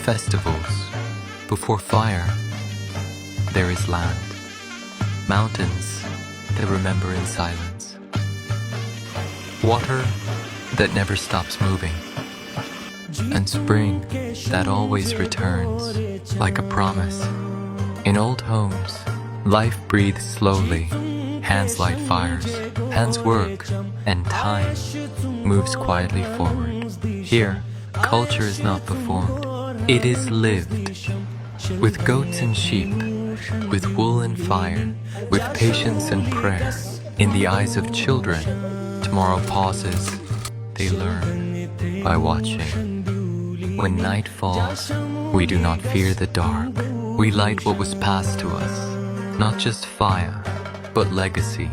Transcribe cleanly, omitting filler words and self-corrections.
festivals. Before fire, there is land. Mountains that remember in silence. Water that never stops moving. And spring that always returns, like a promise. In old homes, life breathes slowly. Hands light fires, hands work, and time moves quietly forward. Here, culture is not performed, it is lived. With goats and sheep, with wool and fire, with patience and prayer. In the eyes of children, tomorrow pauses, they learn by watching. When night falls, we do not fear the dark. We light what was passed to us, not just fire, but legacy.